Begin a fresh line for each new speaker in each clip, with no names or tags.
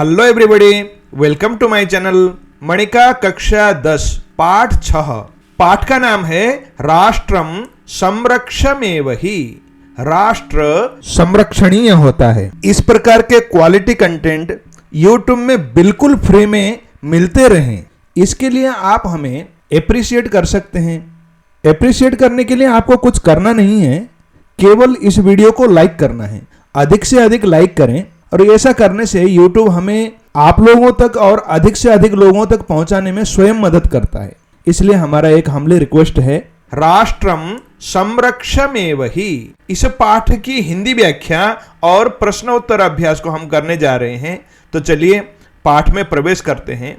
Hello everybody, welcome to my channel Manika कक्षा 10 पाठ 6। पाठ का नाम है राष्ट्रम संरक्षमेवहि। राष्ट्र संरक्षणीय होता है। इस प्रकार के क्वालिटी कंटेंट YouTube में बिल्कुल फ्री में मिलते रहें, इसके लिए आप हमें एप्रिशिएट कर सकते हैं। एप्रिशिएट करने के लिए आपको कुछ करना नहीं है, केवल इस वीडियो को लाइक करना है। अधिक से अधिक लाइक करें और ऐसा करने से YouTube हमें आप लोगों तक और अधिक से अधिक लोगों तक पहुंचाने में स्वयं मदद करता है। इसलिए हमारा एक हम्बल रिक्वेस्ट है, राष्ट्रम संरक्षमेवहि। इस पाठ की हिंदी व्याख्या और प्रश्नोत्तर अभ्यास को हम करने जा रहे हैं। तो चलिए पाठ में प्रवेश करते हैं।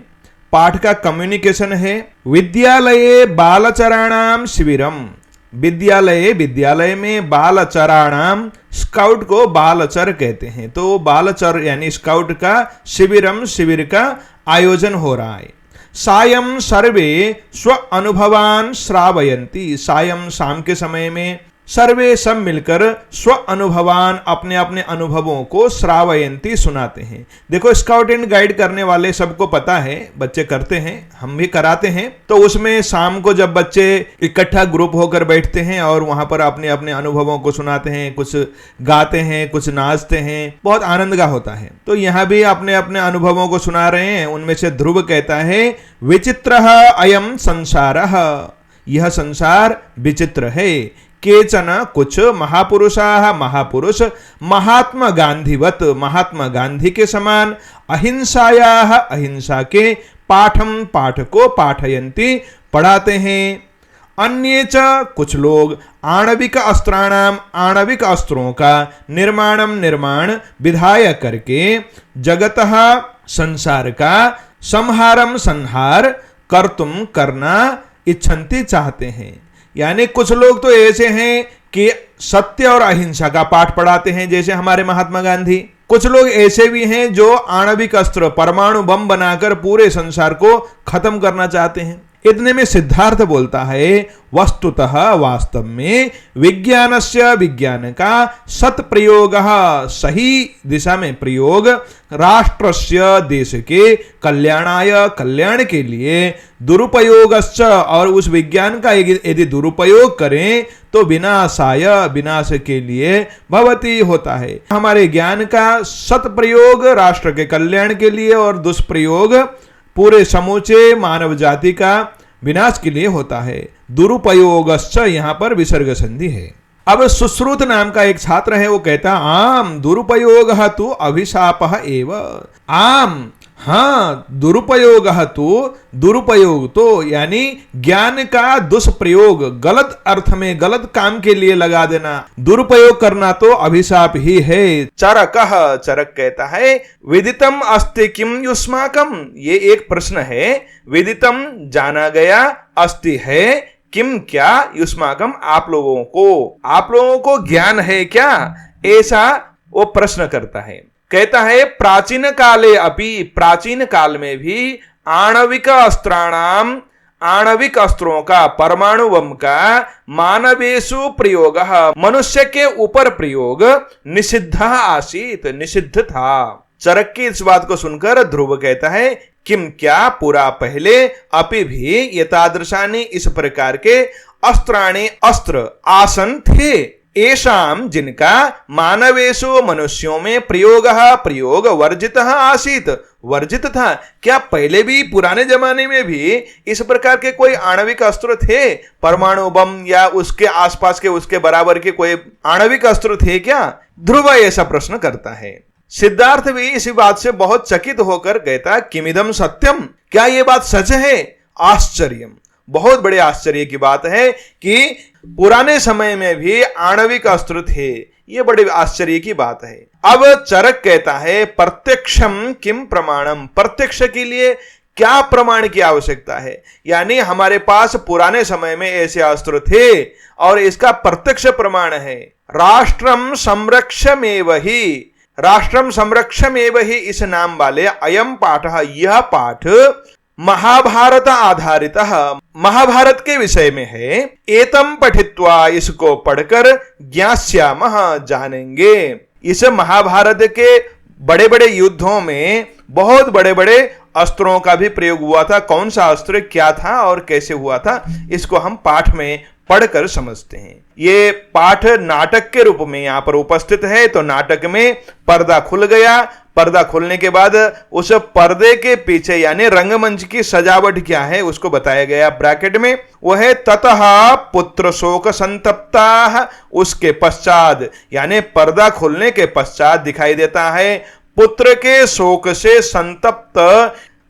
पाठ का कम्युनिकेशन है, विद्यालये बालचराणाम शिविरम। विद्यालय में बालचराणाम, स्काउट को बालचर कहते हैं। तो बालचर यानी स्काउट का शिविर का आयोजन हो रहा है। सायं सर्वे स्व अनुभवान श्रावयन्ति। सायं शाम के समय में सर्वे सब मिलकर स्व अनुभवान अपने अपने अनुभवों को श्रावयंती सुनाते हैं। देखो, स्काउट एंड गाइड करने वाले सबको पता है, बच्चे करते हैं, हम भी कराते हैं। तो उसमें शाम को जब बच्चे इकट्ठा ग्रुप होकर बैठते हैं और वहां पर अपने अपने अनुभवों को सुनाते हैं, कुछ गाते हैं, कुछ नाचते हैं, बहुत आनंद का होता है। तो यहाँ भी अपने अपने अनुभवों को सुना रहे हैं। उनमें से ध्रुव कहता है, विचित्रः अयम संसारः। यह संसार विचित्र है। केचन कुछ महापुरुष महात्मा गांधीवत, महात्मा गांधी के समान, अहिंसा के पाठ को पाठयन्ति पढ़ाते हैं। अन्ये च कुछ लोग आणविक अस्त्रों का निर्माण विधाय करके जगतः संसार का संहार करना इच्छन्ति चाहते हैं। यानी कुछ लोग तो ऐसे हैं कि सत्य और अहिंसा का पाठ पढ़ाते हैं, जैसे हमारे महात्मा गांधी। कुछ लोग ऐसे भी हैं जो आणविक अस्त्र, परमाणु बम बनाकर पूरे संसार को खत्म करना चाहते हैं। इतने में सिद्धार्थ बोलता है, वस्तुतः वास्तव में विज्ञान का सत प्रयोग, सही दिशा में प्रयोग, राष्ट्रस्य देश के कल्याण के लिए, दुरुपयोगश्च और उस विज्ञान का यदि दुरुपयोग करें तो विनाश के लिए भवति होता है। हमारे ज्ञान का सत प्रयोग राष्ट्र के कल्याण के लिए और दुष्प्रयोग पूरे समूचे मानव जाति का विनाश के लिए होता है। दुरुपयोगश्च यहाँ पर विसर्ग संधि है। अब सुश्रुत नाम का एक छात्र है, वो कहता, आम दुरुपयोग तु अभिशापः एव। आम, हाँ, दुरुपयोग तो यानी ज्ञान का दुष्प्रयोग, गलत अर्थ में गलत काम के लिए लगा देना, दुरुपयोग करना तो अभिशाप ही है। चरक कहता है, विदितम अस्ति किम युष्माकम। ये एक प्रश्न है। विदितम जाना गया, अस्ति है, किम क्या, युष्माकम आप लोगों को ज्ञान है क्या, ऐसा वो प्रश्न करता है। कहता है, प्राचीन काल में भी आणविक अस्त्रों का, परमाणु बम का मानवेषु प्रयोग, मनुष्य के ऊपर प्रयोग निषिद्ध था। चरक की इस बात को सुनकर ध्रुव कहता है, किम क्या, पूरा पहले, अपि भी, यतादृशानि इस प्रकार के अस्त्र आसन थे, एषाम जिनका मानवेषु मनुष्यों में प्रयोग वर्जित था। क्या पहले भी पुराने जमाने में भी इस प्रकार के कोई आणविक अस्त्र थे, परमाणु बम या उसके आसपास के उसके बराबर के कोई आणविक अस्त्र थे क्या? ध्रुव ऐसा प्रश्न करता है। सिद्धार्थ भी इसी बात से बहुत चकित होकर कहता, किमिदम सत्यम, क्या ये बात सच है? आश्चर्यम, बहुत बड़े आश्चर्य की बात है कि पुराने समय में भी आणविक अस्त्र थे। ये बड़े आश्चर्य की बात है। अब चरक कहता है, प्रत्यक्षम किम प्रमाणम, प्रत्यक्ष के लिए क्या प्रमाण की आवश्यकता है? यानी हमारे पास पुराने समय में ऐसे अस्त्र थे और इसका प्रत्यक्ष प्रमाण है। राष्ट्रम संरक्षमेवहि इस नाम वाले अयम पाठ, यह पाठ महाभारत आधारित, महाभारत के विषय में है। एतम पठित्वा, इसको पढ़कर ज्ञास्यामः, जानेंगे। इस महाभारत के बड़े बड़े युद्धों में बहुत बड़े बड़े अस्त्रों का भी प्रयोग हुआ था। कौन सा अस्त्र क्या था और कैसे हुआ था, इसको हम पाठ में पढ़कर समझते हैं। ये पाठ नाटक के रूप में यहां पर उपस्थित है। तो नाटक में पर्दा खुल गया। पर्दा खुलने के बाद उस पर्दे के पीछे यानी रंगमंच की सजावट क्या है उसको बताया गया ब्रैकेट में। वह है ततः पुत्र शोक संतप्ता। उसके पश्चात यानी पर्दा खुलने के पश्चात दिखाई देता है पुत्र के शोक से संतप्त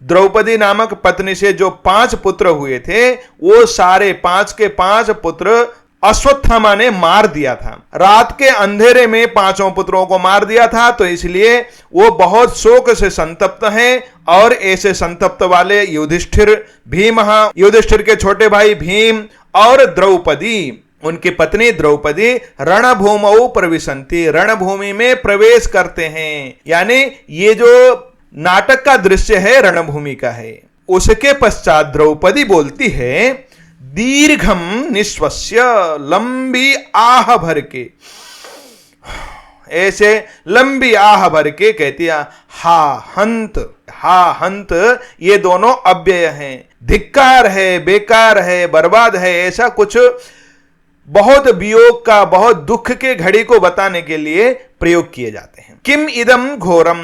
द्रौपदी नामक पत्नी से जो 5 पुत्र हुए थे वो सारे 5 के 5 पुत्र अश्वत्थामा ने मार दिया था। रात के अंधेरे में 5 पुत्रों को मार दिया था, तो इसलिए वो बहुत शोक से संतप्त हैं। और ऐसे संतप्त वाले युधिष्ठिर, भीम, युधिष्ठिर के छोटे भाई भीम और द्रौपदी, उनकी पत्नी द्रौपदी रणभूमौ प्रविशन्ति, रणभूमि में प्रवेश करते हैं। यानी ये जो नाटक का दृश्य है रणभूमि का है। उसके पश्चात द्रौपदी बोलती है दीर्घम निश्वस्य, लंबी आह भर के, ऐसे लंबी आह भर के कहती है हा हंत। हा हंत ये दोनों अव्यय हैं। धिक्कार है, बेकार है, बर्बाद है, ऐसा कुछ बहुत वियोग का, बहुत दुख के घड़ी को बताने के लिए प्रयोग किए जाते हैं। किम इदम घोरम,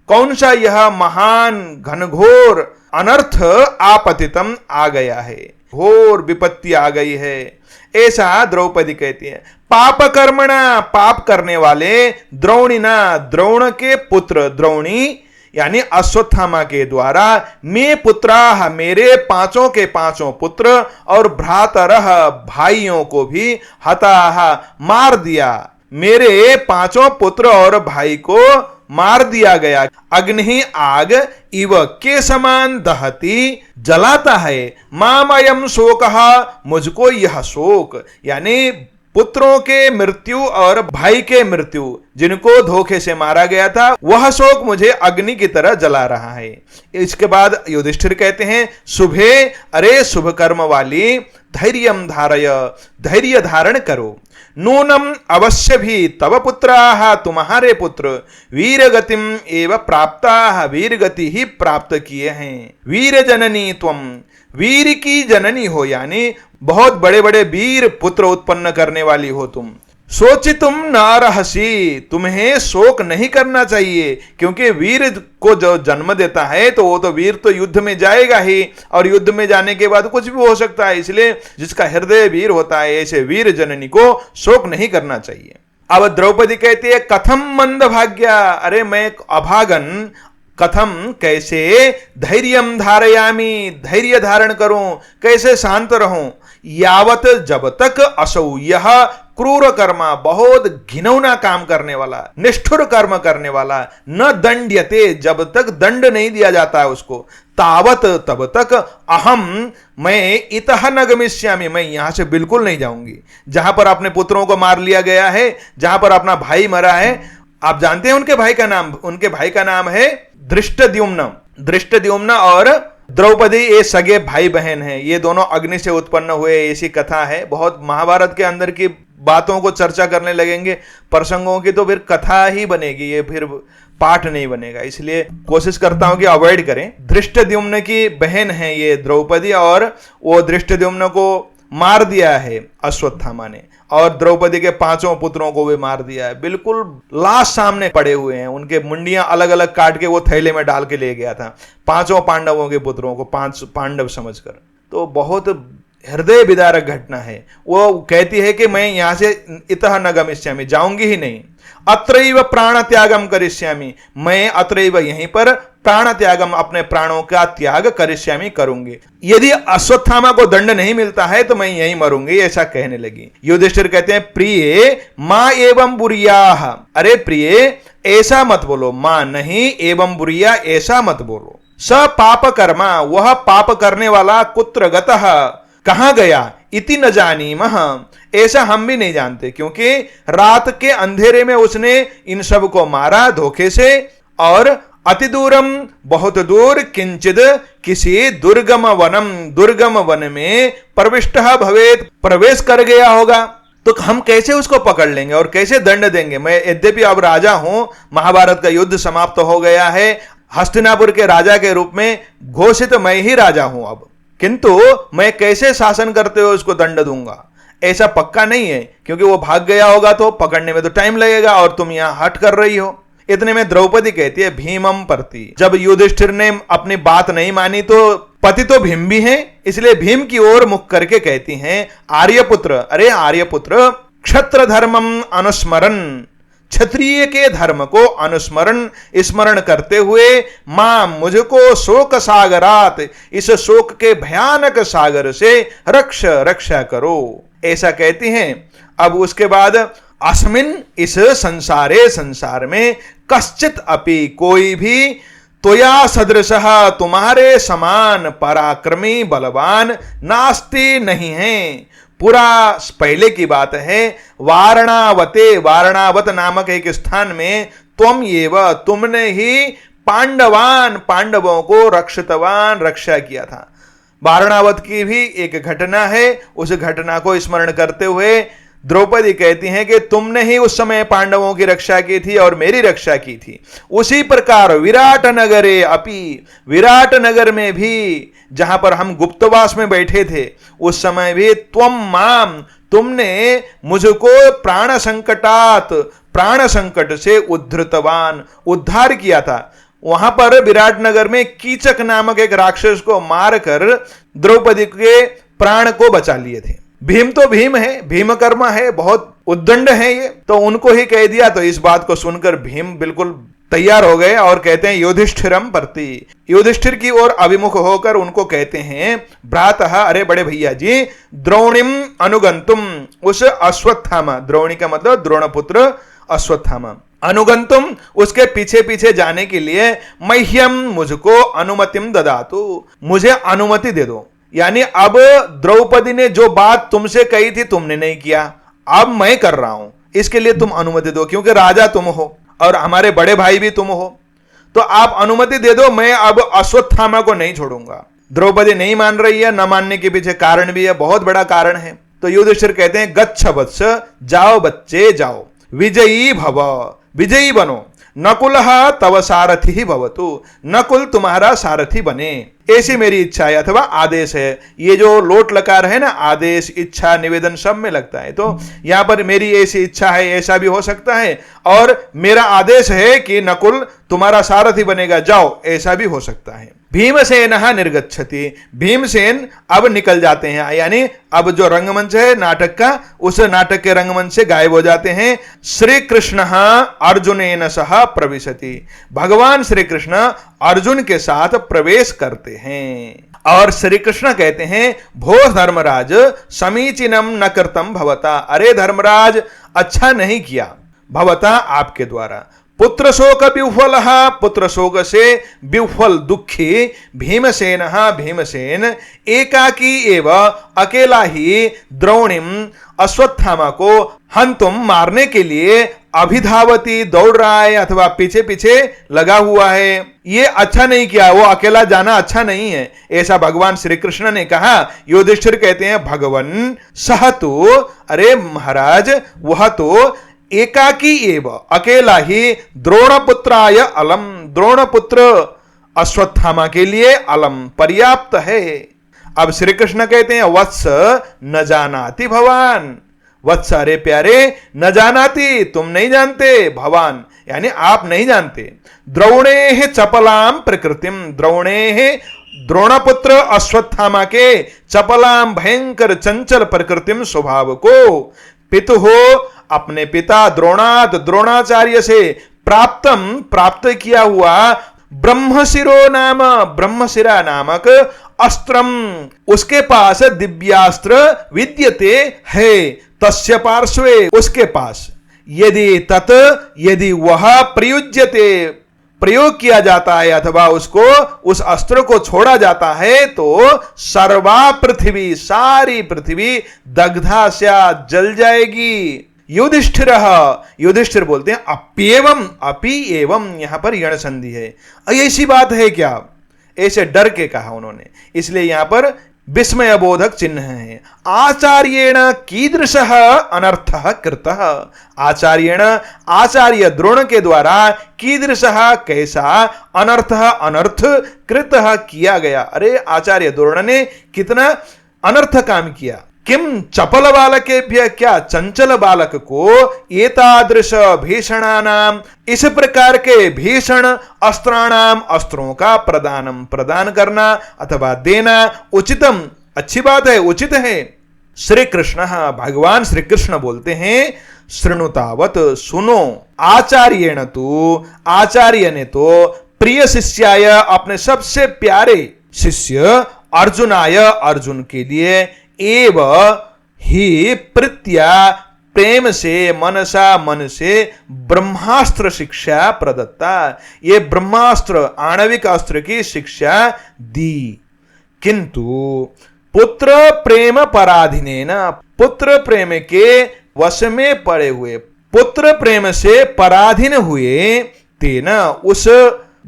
कौन सा यह महान घनघोर अनर्थ आपतितम आ गया है, घोर विपत्ति आ गई है, ऐसा द्रौपदी कहती है। पाप कर्मणा, पाप करने वाले, द्रोणिना, द्रोण के पुत्र, द्रोणी यानी अश्वत्थामा के द्वारा, में पुत्राह, मेरे 5 के 5 पुत्र, और भ्रातरः, भाइयों को भी, हताह, मार दिया, मेरे 5 पुत्र और भाई को मार दिया गया। अग्नि आग इव के समान दहती, जलाता है। मामयम शोकः, मुझको यह शोक, यानी पुत्रों के मृत्यु और भाई के मृत्यु, जिनको धोखे से मारा गया था, वह शोक मुझे अग्नि की तरह जला रहा है। इसके बाद युधिष्ठिर कहते हैं शुभे, अरे शुभ कर्म वाली, धैर्यम धारय, धैर्य धारण करो। नूनम अवश्य भी तव पुत्राः, तुम्हारे पुत्र, वीर गतिम एव प्राप्ताः, वीर गति ही प्राप्त किए हैं। वीर जननी त्वम, वीर की जननी हो, यानी बहुत बड़े बड़े वीर पुत्र उत्पन्न करने वाली हो तुम। सोचितुम न रहसी, तुम्हें शोक नहीं करना चाहिए, क्योंकि वीर को जो जन्म देता है तो वो तो वीर तो युद्ध में जाएगा ही, और युद्ध में जाने के बाद कुछ भी हो सकता है। इसलिए जिसका हृदय वीर होता है, ऐसे वीर जननी को शोक नहीं करना चाहिए। अब द्रौपदी कहती है कथम मंद भाग्या, अरे मैं अभागन, कथम कैसे, धैर्यम धारयामी, धैर्य धारण करूं, कैसे शांत रहूं, यावत जब तक असौ, यह क्रूर कर्मा, बहुत घिनौना काम करने वाला, निष्ठुर कर्म करने वाला, न दंड्यते, जब तक दंड नहीं दिया जाता है उसको, तावत तब तक, अहम मैं इतः न गमिष्यामि, मैं यहां से बिल्कुल नहीं जाऊंगी। जहां पर अपने पुत्रों को मार लिया गया है, जहां पर अपना भाई मरा है, आप जानते हैं उनके भाई का नाम, उनके भाई का नाम है धृष्टद्युम्न। धृष्टद्युम्न और द्रौपदी ये सगे भाई बहन हैं। ये दोनों अग्नि से उत्पन्न हुए, ऐसी कथा है। बहुत महाभारत के अंदर की बातों को चर्चा करने लगेंगे, प्रसंगों की, तो फिर कथा ही बनेगी, ये फिर पाठ नहीं बनेगा। इसलिए कोशिश करता हूं कि अवॉइड करें। धृष्टद्युम्न की बहन है ये द्रौपदी, और वो धृष्टद्युम्न को मार दिया है अश्वत्थामा ने, और द्रौपदी के 5 पुत्रों को भी मार दिया है। बिल्कुल लाश सामने पड़े हुए हैं, उनके मुंडियां अलग अलग काट के वो थैले में डाल के ले गया था 5 पांडवों के पुत्रों को, 5 पांडव समझकर। तो बहुत हृदय विदारक घटना है। वो कहती है कि मैं यहां से इतः न गमिष्यामि, जाऊंगी ही नहीं। अत्रैव प्राण त्यागम करिष्यामि, मैं अत्रैव यहीं पर प्राण त्यागम, अपने प्राणों का त्याग करिष्यामि, करूंगी। यदि अश्वत्थामा को दंड नहीं मिलता है तो मैं यहीं मरूंगी, ऐसा कहने लगी। युधिष्ठिर कहते हैं प्रिय मां एवं बुरियाह, अरे प्रिय ऐसा मत बोलो, मां नहीं, एवं बुरिया ऐसा मत बोलो। स पाप कर्मा, वह पाप करने वाला, कुत्र गतः, कहां गया, इति न जानीमः, ऐसा हम भी नहीं जानते, क्योंकि रात के अंधेरे में उसने इन सब को मारा धोखे से, और अति दूरम, बहुत दूर, किंचिद, किसी दुर्गम वनम, दुर्गम वन में, प्रविष्ट भवेत, प्रवेश कर गया होगा। तो हम कैसे उसको पकड़ लेंगे और कैसे दंड देंगे? मैं यद्यपि अब राजा हूं, महाभारत का युद्ध समाप्त हो गया है, हस्तिनापुर के राजा के रूप में घोषित मैं ही राजा हूं अब, किंतु मैं कैसे शासन करते हो उसको दंड दूंगा, ऐसा पक्का नहीं है, क्योंकि वो भाग गया होगा तो पकड़ने में तो टाइम लगेगा और तुम यहां हट कर रही हो। इतने में द्रौपदी कहती है भीमम प्रति। जब युधिष्ठिर ने अपनी बात नहीं मानी तो पति तो भीम भी हैं, इसलिए भीम की ओर मुख करके कहती हैं आर्यपुत्र, अरे आर्यपुत्र, क्षत्र धर्मम अनुस्मरण, क्षत्रिय के धर्म को अनुस्मरण स्मरण करते हुए मां मुझको शोक सागरात, इस शोक के भयानक सागर से रक्षा करो, ऐसा कहती हैं। अब उसके बाद अस्मिन, इस संसारे, संसार में, कश्चित अपि, कोई भी, त्वया सदृशः, तुम्हारे समान, पराक्रमी बलवान, नास्ति, नहीं है। पूरा पहले की बात है, वारणावते, वारणावत नामक एक स्थान में, त्वम एव, तुमने ही पांडवान, पांडवों को रक्षितवान, रक्षा किया था। वारणावत की भी एक घटना है, उस घटना को स्मरण करते हुए द्रौपदी कहती हैं कि तुमने ही उस समय पांडवों की रक्षा की थी और मेरी रक्षा की थी। उसी प्रकार विराट नगरे अपि, विराट नगर में भी, जहां पर हम गुप्तवास में बैठे थे उस समय भी, त्वम माम, तुमने मुझको प्राण संकटात, प्राण संकट से उद्धृतवान, उद्धार किया था। वहां पर विराट नगर में कीचक नामक एक राक्षस को मारकर द्रौपदी के प्राण को बचा लिए थे। भीम तो भीम है, भीमकर्मा है, बहुत उद्दंड है ये, तो उनको ही कह दिया। तो इस बात को सुनकर भीम बिल्कुल तैयार हो गए और कहते हैं युधिष्ठिरम प्रति, युधिष्ठिर की ओर अभिमुख होकर उनको कहते हैं भ्रातः, अरे बड़े भैया जी, द्रोणिम अनुगंतुम, उस अश्वत्थामा, द्रोणी का मतलब द्रोणपुत्र अश्वत्थामा, अनुगंतुम, उसके पीछे पीछे जाने के लिए, मह्यम, मुझको, अनुमतिम ददातु, मुझे अनुमति दे दो। यानी अब द्रौपदी ने जो बात तुमसे कही थी तुमने नहीं किया, अब मैं कर रहा हूं, इसके लिए तुम अनुमति दो, क्योंकि राजा तुम हो और हमारे बड़े भाई भी तुम हो, तो आप अनुमति दे दो, मैं अब अश्वत्थामा को नहीं छोड़ूंगा। द्रौपदी नहीं मान रही है, न मानने के पीछे कारण भी है, बहुत बड़ा कारण है। तो युधिष्ठिर कहते हैं गच्छ वत्स, जाओ बच्चे जाओ, विजयी भव, विजयी बनो, नकुलः तव सारथि भवतु, नकुल तुम्हारा सारथी बने, ऐसी मेरी इच्छा है अथवा आदेश है। ये जो लोट लकार है ना, आदेश, इच्छा, निवेदन सब में लगता है, तो यहां पर मेरी ऐसी इच्छा है, ऐसा भी हो सकता है, और मेरा आदेश है कि नकुल तुम्हारा सारथी बनेगा, जाओ, ऐसा भी हो सकता है। भीमसेन निर्गच्छति, भीमसेन अब निकल जाते हैं, यानी अब जो रंगमंच है नाटक का, उस नाटक के रंगमंच से गायब हो जाते हैं। श्री कृष्ण अर्जुनेन सह प्रविशति, भगवान श्री कृष्ण अर्जुन के साथ प्रवेश करते हैं और श्री कृष्ण कहते हैं भो धर्मराज समीचीनम न कृतम भवता, अरे धर्मराज अच्छा नहीं किया, भवता आपके द्वारा, पुत्र शोक विह्वल, पुत्र शोक से विह्वल दुखी, भीमसेन, भीमसेन एकाकी एव, अकेला ही, द्रोणिम अश्वत्थामा को हंतुम मारने के लिए, अभिधावती दौड़ रहा है अथवा पीछे पीछे लगा हुआ है, ये अच्छा नहीं किया, वो अकेला जाना अच्छा नहीं है, ऐसा भगवान श्री कृष्ण ने कहा। युधिष्ठिर कहते हैं भगवन सह तो, अरे महाराज वह तो एकाकी एव, अकेला ही, द्रोणपुत्राय अलम, द्रोणपुत्र अश्वत्थामा के लिए अलम, पर्याप्त है। अब श्री कृष्ण कहते हैं वत्स न जानाति भवान, वत्स अरे प्यारे, न जानाति तुम नहीं जानते, भवान यानी आप नहीं जानते, द्रोणे चपलाम प्रकृतिम, द्रोणे द्रोणपुत्र अश्वत्थामा के चपलाम भयंकर चंचल प्रकृतिम स्वभाव को, पितु हो अपने पिता द्रोणात, द्रोणाचार्य से प्राप्तम प्राप्त किया हुआ, ब्रह्मशिरो नाम, ब्रह्मशिरा नामक अस्त्रम, उसके पास दिव्यास्त्र विद्यते है, तस्य पार्श्वे, उसके पास, यदि तत्, यदि वह प्रयुज्यते, प्रयोग किया जाता है अथवा उसको, उस अस्त्र को छोड़ा जाता है तो सर्वा पृथ्वी, सारी पृथ्वी दग्धा स्या, जल जाएगी। युधिष्ठिर, युधिष्ठिर बोलते हैं अप्येवम, अपि एवं, यहां पर यण संधि है, ऐसी बात है क्या, ऐसे डर के कहा उन्होंने, इसलिए यहां पर विस्मय बोधक चिन्ह है। आचार्येण कीदृशः अनर्थः कृतः, आचार्येण आचार्य द्रोण के द्वारा कीदृशः कैसा अनर्थः अनर्थ कृतः किया गया। अरे आचार्य द्रोण ने कितना अनर्थ काम किया। किम चपल बालकेभ्य, क्या चंचल बालक को एतादृश भीषणानाम, इस प्रकार के भीषण अस्त्राणाम, अस्त्रों का प्रदान करना अथवा देना उचितम, अच्छी बात है, उचित है। श्री कृष्ण, भगवान श्री कृष्ण बोलते हैं शृणुतावत, सुनो, आचार्येण तु, आचार्य ने तो प्रिय शिष्याय, अपने सबसे प्यारे शिष्य अर्जुनाय, अर्जुन के लिए एव ही प्रीत्या, प्रेम से, मनसा, मन से ब्रह्मास्त्र शिक्षा प्रदत्ता, ये ब्रह्मास्त्र आणविक अस्त्र की शिक्षा दी। किंतु पुत्र प्रेम पराधीनेन, पुत्र प्रेम के वश में पड़े हुए, पुत्र प्रेम से पराधीन हुए, तेना, उस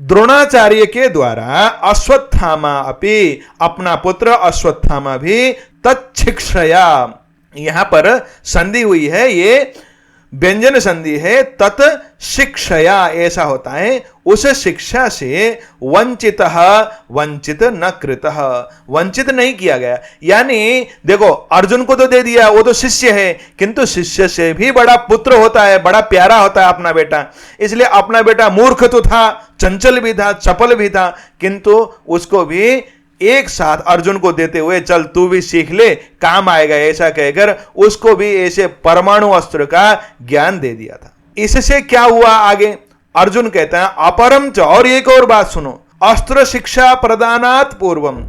द्रोणाचार्य के द्वारा अश्वत्थामा अपि, अपना पुत्र अश्वत्थामा भी तत्शिक्षया, यहां पर संधि हुई है, ये व्यंजन संधि है, तत् शिक्षया ऐसा होता है, उस शिक्षा से वंचितः, वंचित न कृतः, वंचित नहीं किया गया। यानी देखो अर्जुन को तो दे दिया, वो तो शिष्य है, किंतु शिष्य से भी बड़ा पुत्र होता है, बड़ा प्यारा होता है अपना बेटा। इसलिए अपना बेटा मूर्ख तो था, चंचल भी था, चपल भी था, किंतु उसको भी एक साथ अर्जुन को देते हुए चल तू भी सीख ले, काम आएगा, ऐसा कहकर उसको भी ऐसे परमाणु अस्त्र का ज्ञान दे दिया था। इससे क्या हुआ आगे, अर्जुन कहता है अपरम च, और एक और बात सुनो, अस्त्र शिक्षा प्रदानात पूर्वम,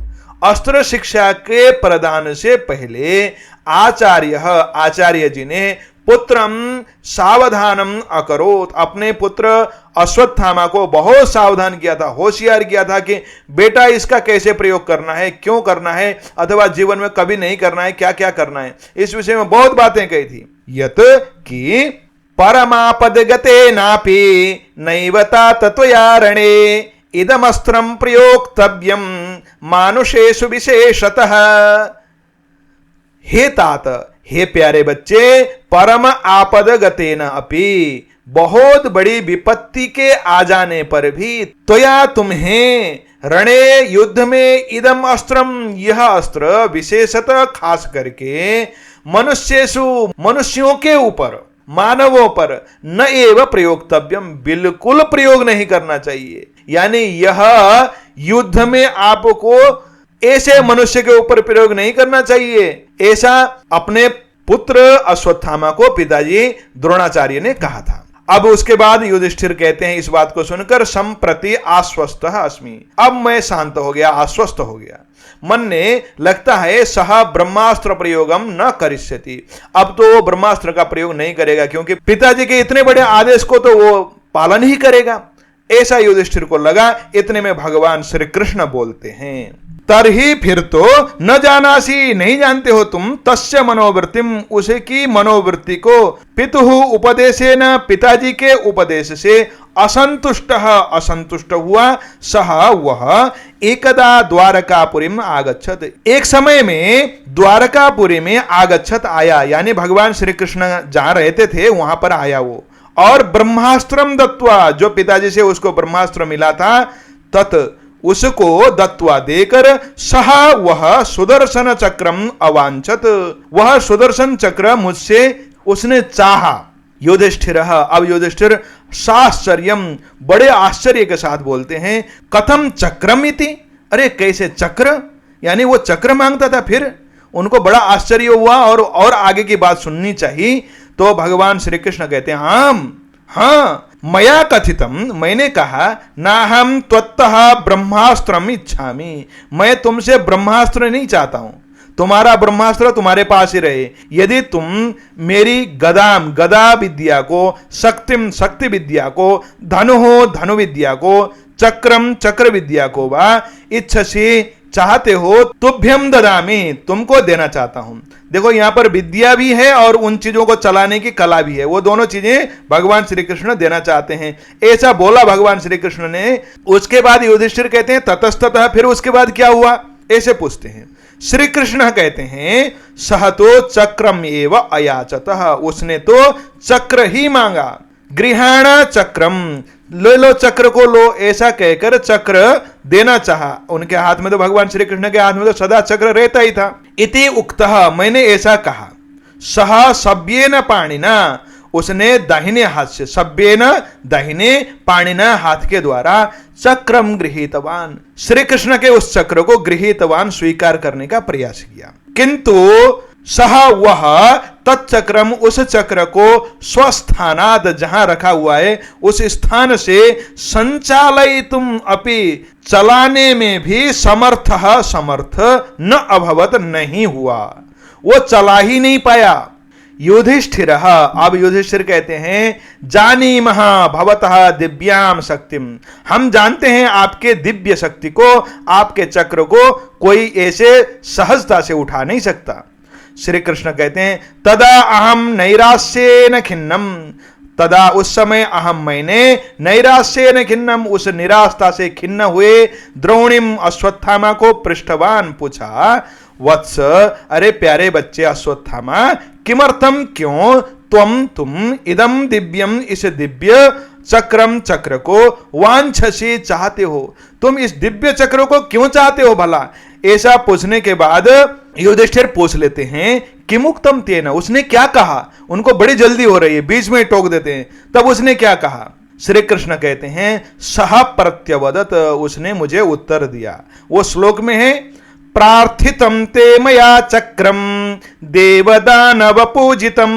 अस्त्र शिक्षा के प्रदान से पहले आचार्य जी ने पुत्रम सावधानम अकरोत, अपने पुत्र अश्वत्थामा को बहुत सावधान किया था, होशियार किया था कि बेटा इसका कैसे प्रयोग करना है, क्यों करना है, अथवा जीवन में कभी नहीं करना है, क्या क्या करना है, इस विषय में बहुत बातें कही थी। यत कि परमापदगते नापि नैवता तत्वया रणे इदमस्त्रम प्रयोक्तव्यम मानुषेषु विशेषतः। हे तात, हे प्यारे बच्चे, परम आपद गतेन अपि, बहुत बड़ी विपत्ति के आ जाने पर भी, त्वया तुम्हें, रणे युद्ध में, इदम अस्त्रम, यह अस्त्र विशेषतः खास करके मनुष्येषु, मनुष्यों के ऊपर, मानवों पर, न एव प्रयोक्तव्यम, बिल्कुल प्रयोग नहीं करना चाहिए। यानी यह युद्ध में आपको ऐसे मनुष्य के ऊपर प्रयोग नहीं करना चाहिए, ऐसा अपने पुत्र अश्वत्थामा को पिताजी द्रोणाचार्य ने कहा था। अब उसके बाद युधिष्ठिर कहते हैं इस बात को सुनकर संप्रति आश्वस्तः अस्मि, अब मैं शांत हो गया, आश्वस्त हो गया। मन ने लगता है सह ब्रह्मास्त्र प्रयोगम न करिष्यति, अब तो वो ब्रह्मास्त्र का प्रयोग नहीं करेगा, क्योंकि पिताजी के इतने बड़े आदेश को तो वो पालन ही करेगा, ऐसा युधिष्ठिर को लगा। इतने में भगवान श्री कृष्ण बोलते हैं तरही, फिर तो न जानासी, नहीं जानते हो तुम, तस्य मनोवृत्तिम, उसे की मनोवृत्ति को, पितुः उपदेशेन, पिताजी के उपदेश से, असंतुष्ट हुआ, सह वह, एकदा द्वारकापुरीम आगच्छत, एक समय में द्वारकापुरी में आगच्छत आया, यानी भगवान श्री कृष्ण जहां रहते थे वहां पर आया वो, और ब्रह्मास्त्रम दत्वा, जो पिताजी से उसको ब्रह्मास्त्र मिला था, तत्, उसको दत्वा देकर, सह वह सुदर्शन चक्रम अवांछत, वह सुदर्शन चक्र मुझसे उसने चाहा। युधिष्ठिर, अब युधिष्ठिर साश्चर्यम, बड़े आश्चर्य के साथ बोलते हैं, कथम चक्रम इति, अरे कैसे चक्र, यानी वो चक्र मांगता था। फिर उनको बड़ा आश्चर्य हुआ और आगे की बात सुननी चाहिए। तो भगवान श्री कृष्ण कहते हैं हाँ मया कथितम, मैंने कहा, ना हम त्वत्तः ब्रह्मास्त्रम इच्छामि, मैं तुमसे ब्रह्मास्त्र नहीं चाहता हूं, तुम्हारा ब्रह्मास्त्र तुम्हारे पास ही रहे। यदि तुम मेरी गदा विद्या को, शक्तिम शक्ति विद्या को, धनु विद्या को, चक्रम चक्र विद्या को वा इच्छसी, चाहते हो, तुभ्यम ददामी, तुमको देना चाहता हूं। देखो यहां पर विद्या भी है और उन चीजों को चलाने की कला भी है, वो दोनों चीजें भगवान श्री कृष्ण देना चाहते हैं, ऐसा बोला भगवान श्री कृष्ण ने। उसके बाद युधिष्ठिर कहते हैं ततस्ततः, फिर उसके बाद क्या हुआ, ऐसे पूछते हैं। श्री कृष्ण कहते हैं सह तो चक्रम एव अयाचतः, उसने तो चक्र ही मांगा। गृहाण चक्रम, ले लो चक्र को लो, ऐसा कहकर चक्र देना चाहा। उनके हाथ में तो, भगवान श्री कृष्ण के हाथ में तो सदा चक्र रहता ही था। इति उक्तः, मैंने ऐसा कहा। सह सभ्येन पाणिना, उसने दाहिने हाथ से, सभ्येन दाहिने, पाणिना हाथ के द्वारा चक्रम गृहीतवान, श्री कृष्ण के उस चक्र को गृहीतवान स्वीकार करने का प्रयास किया। किंतु सह वह तच्चक्रम, उस चक्र को स्वस्थानाद, जहां रखा हुआ है उस स्थान से संचालयितुम अपि, चलाने में भी समर्थ न अभवत, नहीं हुआ, वो चला ही नहीं पाया। युधिष्ठिर, अब युधिष्ठिर कहते हैं जानीमः भवतः दिव्याम शक्तिम, हम जानते हैं आपके दिव्य शक्ति को, आपके चक्र को कोई ऐसे सहजता से उठा नहीं सकता। श्री कृष्ण कहते हैं तदा अहम नैरास्येन खिन्नम, तदा उस समय अहम मैंने, नैरास्येन खिन्नम उस निराशता से खिन्न हुए, द्रोणिम अश्वत्थामा को पृष्ठवान, पूछा वत्स, अरे प्यारे बच्चे अश्वत्थामा, किमर्थम क्यों, तुम इदम दिव्यम, इस दिव्य चक्रम चक्र को, वांछसी चाहते हो, तुम इस दिव्य चक्र को क्यों चाहते हो भला। ऐसा पूछने के बाद युधिष्ठिर पूछ लेते हैं किमुक्तम तेन, उसने क्या कहा। उनको बड़ी जल्दी हो रही है, बीच में टोक देते हैं। तब उसने क्या कहा। श्री कृष्ण कहते हैं सह प्रत्यवदत, उसने मुझे उत्तर दिया। वो श्लोक में है प्रार्थितम ते मया चक्रम देवदानव पूजितम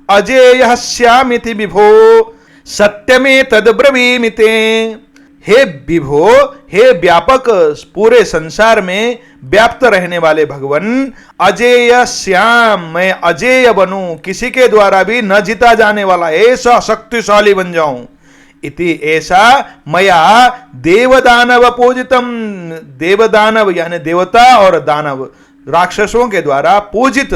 अजेयः स्यामिति विभो सत्यमे तद ब्रवीमिते। हे विभो, हे व्यापक, पूरे संसार में व्याप्त रहने वाले भगवन, अजेय श्याम, मैं अजेय बनूं, किसी के द्वारा भी न जीता जाने वाला, ऐसा शक्तिशाली बन जाऊं। इति ऐसा मया देवदानव पूजितम, देवदानव यानी देवता और दानव राक्षसों के द्वारा पूजित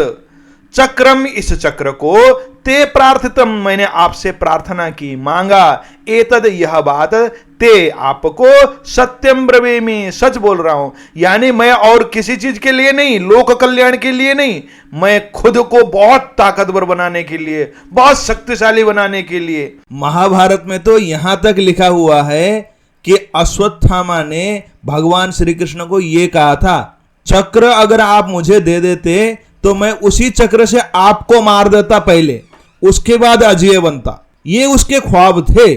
चक्रम, इस चक्र को, ते प्रार्थितम, मैंने आपसे प्रार्थना की, मांगा, एतद यह बात, ते आपको, सत्यम ब्रवीमि, सच बोल रहा हूं। यानी मैं और किसी चीज के लिए नहीं, लोक कल्याण के लिए नहीं, मैं खुद को बहुत ताकतवर बनाने के लिए, बहुत शक्तिशाली बनाने के लिए। महाभारत में तो यहां तक लिखा हुआ है कि अश्वत्थामा ने भगवान श्री कृष्ण को यह कहा था, चक्र अगर आप मुझे दे देते तो मैं उसी चक्र से आपको मार देता पहले, उसके बाद अजेय बनता। ये उसके ख्वाब थे।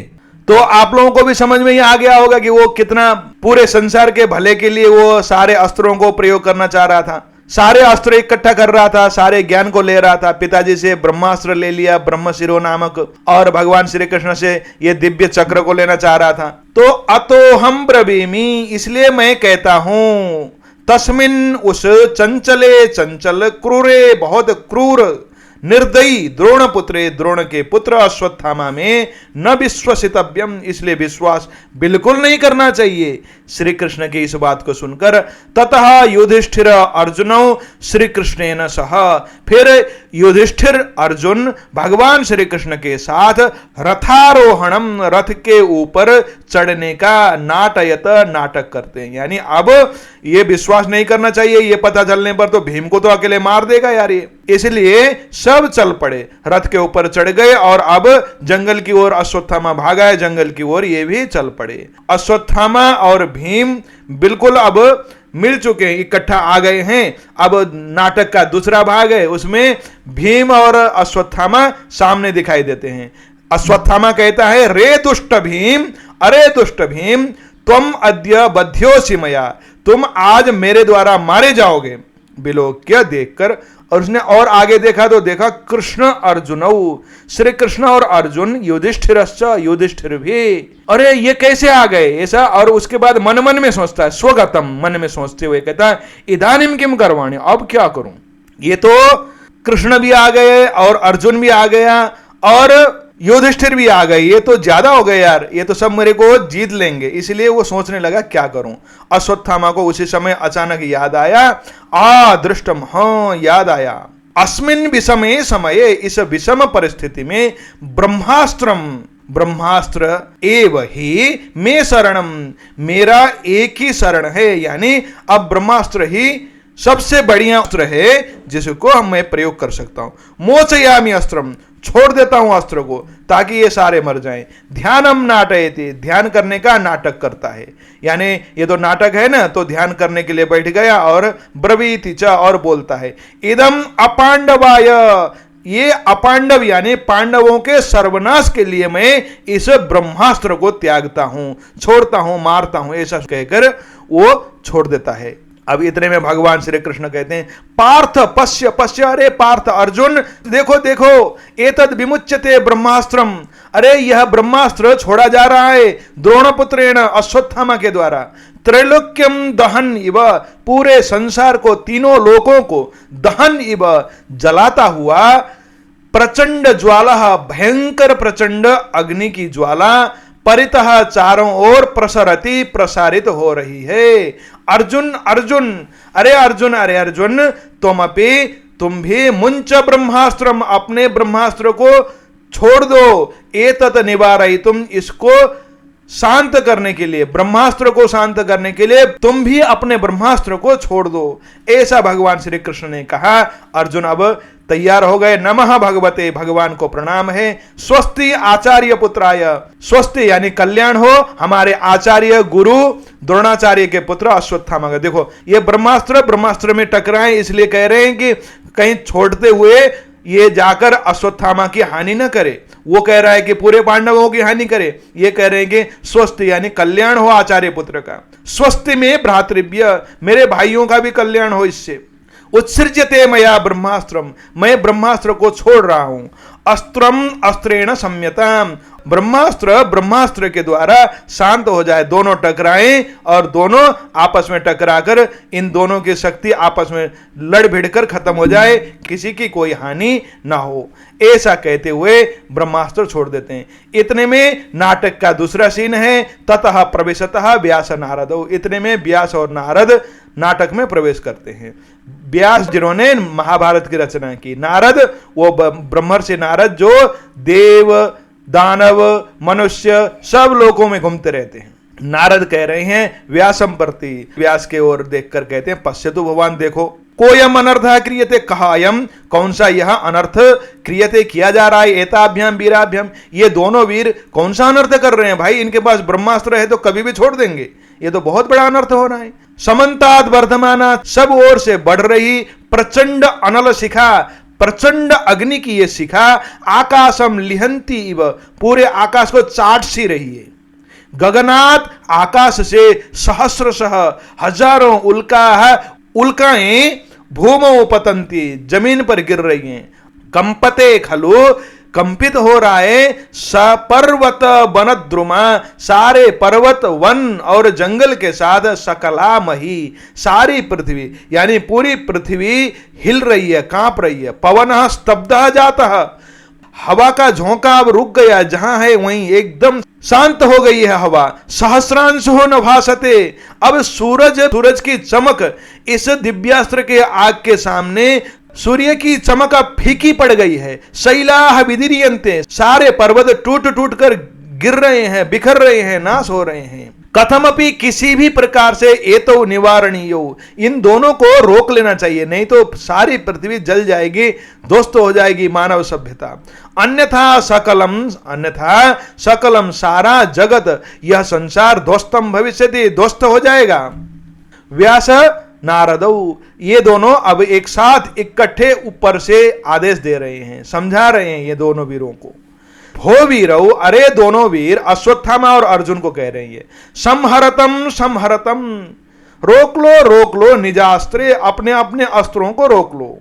तो आप लोगों को भी समझ में ही आ गया होगा कि वो कितना पूरे संसार के भले के लिए वो सारे अस्त्रों को प्रयोग करना चाह रहा था, सारे अस्त्र इकट्ठा कर रहा था, सारे ज्ञान को ले रहा था। पिताजी से ब्रह्मास्त्र ले लिया, ब्रह्मशिरो नामक, और भगवान श्री कृष्ण से ये दिव्य चक्र को लेना चाह रहा था। तो अतो हम ब्रवीमि, इसलिए मैं कहता हूं, तस्मिन, उस चंचले, चंचल, क्रूरे, बहुत क्रूर, निर्दयी, द्रोण पुत्रे, द्रोण के पुत्र अश्वत्थामा में न विश्वसितव्यम, इसलिए विश्वास बिल्कुल नहीं करना चाहिए। श्री कृष्ण की इस बात को सुनकर ततः युधिष्ठिर अर्जुनौ श्री कृष्णेन सह, फिर युधिष्ठिर अर्जुन भगवान श्री कृष्ण के साथ रथारोहणम, रथ के ऊपर चढ़ने का नाटयत, नाटक करते हैं। यानी अब ये विश्वास नहीं करना चाहिए, ये पता चलने पर तो भीम को तो अकेले मार देगा यार ये, इसलिए सब चल पड़े, रथ के ऊपर चढ़ गए और अब जंगल की ओर अश्वत्थामा भागा है, जंगल की ओर ये भी चल पड़े। अश्वत्थामा और भीम बिल्कुल अब मिल चुके हैं, इकट्ठा आ गए हैं। अब नाटक का दूसरा भाग है, उसमें भीम और अश्वत्थामा सामने दिखाई देते हैं। अश्वत्थामा कहता है रे दुष्ट भीम, अरे दुष्ट भीम, तुम अद्य बध्योसि मया, तुम आज मेरे द्वारा मारे जाओगे। विलोक्य देखकर, और उसने और आगे देखा तो देखा कृष्ण अर्जुनौ, श्री कृष्ण और अर्जुन, युधिष्ठिरश्च, युधिष्ठिर भी, अरे ये कैसे आ गए ऐसा। और उसके बाद मन मन में सोचता है, स्वगतम, मन में सोचते हुए कहता है इदानीम किम करवाणि, अब क्या करूं। ये तो कृष्ण भी आ गए और अर्जुन भी आ गया और युधिष्ठिर भी आ गए, ये तो ज्यादा हो गए यार, ये तो सब मेरे को जीत लेंगे। इसलिए वो सोचने लगा क्या करूं। अश्वत्थामा को उसी समय अचानक याद आया, दृष्टम, हाँ याद आया, अस्मिन विषमे समये, इस विषम परिस्थिति में, ब्रह्मास्त्रम, ब्रह्मास्त्र एव ही मे शरणम, मेरा एक ही शरण है। यानी अब ब्रह्मास्त्र ही सबसे बढ़िया अस्त्र है जिसको मैं प्रयोग कर सकता हूं। मोचयामी अस्त्रम, छोड़ देता हूं अस्त्र को ताकि ये सारे मर जाएं। ध्यानम नाटयति, ध्यान करने का नाटक करता है, यानी ये तो नाटक है ना, तो ध्यान करने के लिए बैठ गया और ब्रवीति च, और बोलता है इदम अपांडवाय, ये अपांडव यानी पांडवों के सर्वनाश के लिए मैं इस ब्रह्मास्त्र को त्यागता हूं, छोड़ता हूं, मारता हूं, ऐसा कहकर वो छोड़ देता है। अब इतने में भगवान श्री कृष्ण कहते हैं पार्थ पश्य पश्य, अरे पार्थ अर्जुन देखो देखो, एतद विमुच्यते ब्रह्मास्त्रम, अरे यह ब्रह्मास्त्र छोड़ा जा रहा है द्रोणपुत्रेण, अश्वत्थामा के द्वारा। त्रैलोक्यम दहन इव, पूरे संसार को, तीनों लोकों को दहन इव, जलाता हुआ, प्रचंड ज्वाला, भयंकर प्रचंड अग्नि की ज्वाला, परितः चारों ओर प्रसरति, प्रसारित हो रही है। अर्जुन अर्जुन, अरे अर्जुन, अरे अर्जुन, तुम भी मुंच ब्रह्मास्त्रम, अपने ब्रह्मास्त्र को छोड़ दो। एतत निवारई, तुम इसको शांत करने के लिए, ब्रह्मास्त्र को शांत करने के लिए तुम भी अपने ब्रह्मास्त्र को छोड़ दो, ऐसा भगवान श्री कृष्ण ने कहा। अर्जुन अब तैयार हो गए। नमः भगवते, भगवान को प्रणाम है। स्वस्ति आचार्य पुत्राय, स्वस्ति यानी कल्याण हो हमारे आचार्य गुरु द्रोणाचार्य के पुत्र अश्वत्थामा। देखो ये ब्रह्मास्त्र में टकराए, इसलिए कह रहे हैं कि कहीं छोड़ते हुए ये जाकर अश्वत्थामा की हानि न करे। वो कह रहा है कि पूरे पांडवों की हानि करे, ये कह रहे हैं कि स्वस्ति यानी कल्याण हो आचार्य पुत्र का। स्वस्ति में भ्रातृव्य, मेरे भाइयों का भी कल्याण हो इससे। उत्सृज्यते मया ब्रह्मास्त्रम, मैं ब्रह्मास्त्र को छोड़ रहा हूं। अस्त्रम अस्त्रेण संयताम, ब्रह्मास्त्र के द्वारा शांत हो जाए, दोनों टकराएं और दोनों आपस में टकराकर इन दोनों की शक्ति आपस में लड़ भिड़कर खत्म हो जाए, किसी की कोई हानि ना हो, ऐसा कहते हुए ब्रह्मास्त्र छोड़ देते हैं। इतने में नाटक का दूसरा सीन है, ततः प्रवेशतः व्यास नारद। इतने में व्यास और नारद नाटक में प्रवेश करते हैं। व्यास जिन्होंने महाभारत की रचना की, नारद वो ब्रह्मर्षि नारद जो देव दानव मनुष्य सब लोकों में घूमते रहते हैं। नारद कह रहे हैं व्यासम प्रति, व्यास के ओर देखकर कहते हैं पश्यतु भगवान, देखो कोयम अनर्थ क्रियते, कहायम, कौन सा यह अनर्थ क्रियते किया जा रहा है। एताभ्याम वीराभ्याम, ये दोनों वीर कौन सा अनर्थ कर रहे हैं भाई, इनके पास ब्रह्मास्त्र है तो कभी भी छोड़ देंगे, ये तो बहुत बड़ा अनर्थ हो रहा है। समन्ताद वर्धमाना, सब ओर से बढ़ रही प्रचंड अनल शिखा, प्रचंड अग्नि की ये शिखा, आकाशम लिहंती इव, पूरे आकाश को चाट सी रही है। गगनात, आकाश से सहस्रशः हजारों उल्काएं भूमौ पतंती, जमीन पर गिर रही हैं। कंपते खलु, कंपित हो रहा है। सपर्वत वनद्रुमा, सारे पर्वत वन और जंगल के साथ सकलामही, सारी पृथ्वी यानी पूरी पृथ्वी हिल रही है, कांप रही है। पवनः स्तब्धः जातः, हवा का झोंका अब रुक गया, जहां है वहीं एकदम शांत हो गई है हवा। सहस्रांशो न भासते, अब सूरज की चमक इस दिव्यास्त्र के आग के सामने, सूर्य की चमक अब फीकी पड़ गई है। शैलाः विदीर्यन्ते, सारे पर्वत टूट टूट कर गिर रहे हैं, बिखर रहे हैं, नाश हो रहे हैं। कथमपि, किसी भी प्रकार से एतो निवारणीयो, इन दोनों को रोक लेना चाहिए, नहीं तो सारी पृथ्वी जल जाएगी, ध्वस्त हो जाएगी मानव सभ्यता। अन्यथा सकलम, सारा जगत, यह संसार ध्वस्तम भविष्यति, ध्वस्त हो जाएगा। व्यास नारदौ, ये दोनों अब एक साथ इकट्ठे ऊपर से आदेश दे रहे हैं, समझा रहे हैं ये दोनों वीरों को। हो वीरौ, अरे दोनों वीर अश्वत्थामा और अर्जुन को कह रहे हैं संहरतम संहरतम, रोक लो निजास्त्रे, अपने अपने अस्त्रों को रोक लो।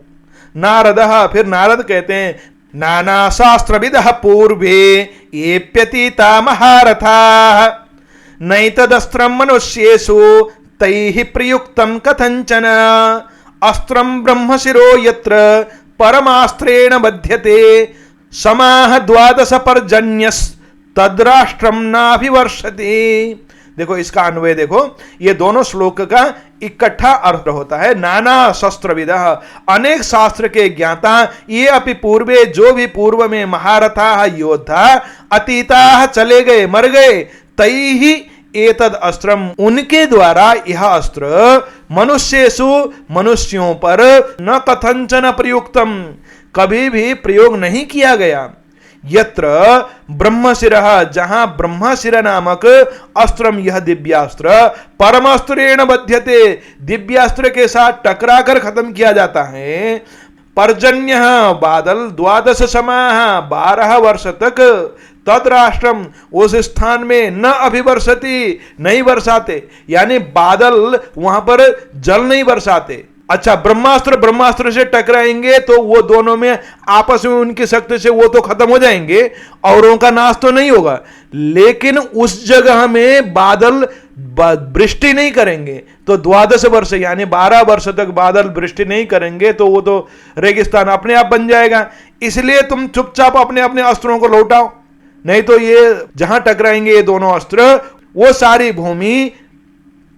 नारदः, फिर नारद कहते हैं नाना शास्त्र विदः पूर्वे एप्यतीता महारथाः, नैतदस्त्रं मनुष्येषु तैः प्रयुक्तं कथंचन, अस्त्रं ब्रह्मशिरो यत्र परमास्त्रेण बध्यते, समाह द्वादश पर्जन्यस तद्राष्ट्रम नाभिवर्षति। देखो इसका अन्वय देखो, ये दोनों श्लोक का इकट्ठा अर्थ होता है। नाना शस्त्रविदः, अनेक शास्त्र के ज्ञाता, ये अपि पूर्वे, जो भी पूर्व में महारथा योद्धा, अतीता चले गए, मर गए, तैहि एतद अस्त्रम, उनके द्वारा यह अस्त्र मनुष्येषु, मनुष्यों पर न कथंचन प्रयुक्तम, कभी भी प्रयोग नहीं किया गया। यत्र ब्रह्मशिरः, जहां ब्रह्मशिर नामक अस्त्रम, यह दिव्यास्त्र परमास्त्रेण बध्यते, दिव्यास्त्र के साथ टकराकर खत्म किया जाता है। पर्जन्य, बादल 12 समाह, 12 वर्ष तक तद राष्ट्रम, उस स्थान में न अभिवर्षति, नहीं बरसाते, यानी बादल वहां पर जल नहीं बरसाते। अच्छा, ब्रह्मास्त्र ब्रह्मास्त्र से टकराएंगे तो वो दोनों में आपस में उनकी शक्ति से वो तो खत्म हो जाएंगे, औरों का नाश तो नहीं होगा, लेकिन उस जगह में बादल वृष्टि नहीं करेंगे। तो 12 वर्ष यानी 12 वर्ष तक बादल वृष्टि नहीं करेंगे तो वो तो रेगिस्तान अपने आप बन जाएगा। इसलिए तुम चुपचाप अपने अपने अस्त्रों को लौटाओ, नहीं तो ये जहां टकराएंगे ये दोनों अस्त्र, वो सारी भूमि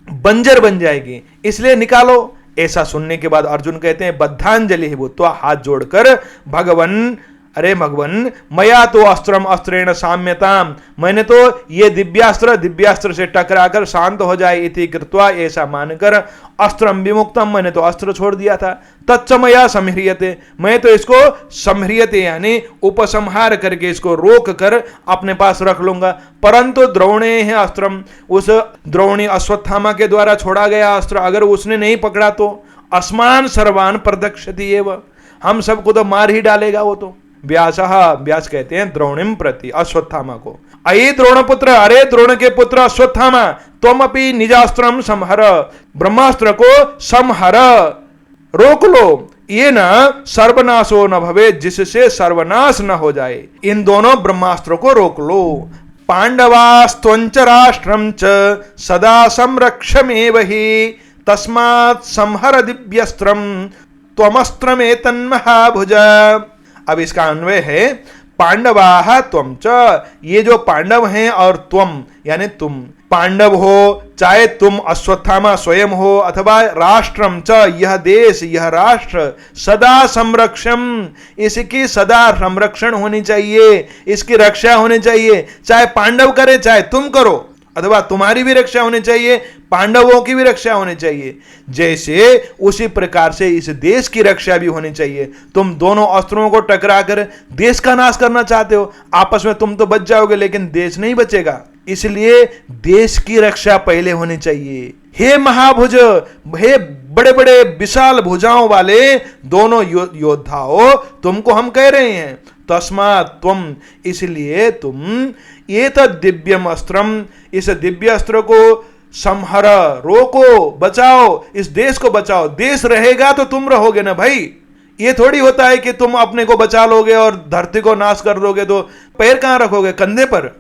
बंजर बन जाएगी, इसलिए निकालो। ऐसा सुनने के बाद अर्जुन कहते हैं बद्धांजलि भूत्वा, हाथ जोड़कर, भगवन, अरे भगवन, मया तो अस्त्रम अस्त्रेण साम्यताम, मैंने तो ये दिव्यास्त्र दिव्यास्त्र से टकराकर शांत हो जाए, इति कृत्वा, ऐसा मानकर, अस्त्रम विमुक्तम, मैंने तो अस्त्र छोड़ दिया था, तच्च मया संह्रियते, मैं तो इसको संह्रियते यानी उपसंहार करके इसको रोक कर अपने पास रख लूंगा। परंतु द्रोणे है अस्त्रम, उस द्रोणी अश्वत्थामा के द्वारा छोड़ा गया अस्त्र अगर उसने नहीं पकड़ा तो अस्मान सर्वान प्रदक्षति एव, हम सबको तो मार ही डालेगा वो तो। व्यास कहते हैं द्रोणिम प्रति, अश्वत्थामा को, अये द्रोणपुत्र, अरे द्रोण के पुत्र अश्वत्थामा, तुम अपनी निजास्त्रम संहर, ब्रह्मास्त्र को संहर, रोक लो, ये न सर्वनाशो न भवे, जिससे सर्वनाश न हो जाए, इन दोनों ब्रह्मास्त्रों को रोक लो। पांडवास्त्वंच राष्ट्रम च सदा संरक्षमेव हि, तस्मात् संहर दिव्यस्त्रम त्वमस्त्रमेतन्महाभुज। अब इसका अन्वय है पांडवाः त्वम च, ये जो पांडव हैं और त्वम यानी तुम, पांडव हो चाहे तुम अश्वत्थामा स्वयं हो, अथवा राष्ट्रम च, यह देश यह राष्ट्र, सदा संरक्षम, इसकी सदा संरक्षण होनी चाहिए, इसकी रक्षा होनी चाहिए, चाहे पांडव करे चाहे तुम करो, अथवा तुम्हारी भी रक्षा होनी चाहिए, पांडवों की भी रक्षा होनी चाहिए, जैसे उसी प्रकार से इस देश की रक्षा भी होनी चाहिए। तुम दोनों अस्त्रों को टकरा कर देश का नाश करना चाहते हो, आपस में तुम तो बच जाओगे लेकिन देश नहीं बचेगा, इसलिए देश की रक्षा पहले होनी चाहिए। हे महाभुज, हे बड़े बड़े विशाल भुजाओं वाले दोनों योद्धाओं, तुमको हम कह रहे हैं, तस्मात् तुम, इसलिए तुम, ये दिव्यम अस्त्रम, इस दिव्य अस्त्र को संहर, रोको, बचाओ, इस देश को बचाओ, देश रहेगा तो तुम रहोगे ना भाई। ये थोड़ी होता है कि तुम अपने को बचा लोगे और धरती को नाश कर दोगे तो पैर कहां रखोगे, कंधे पर।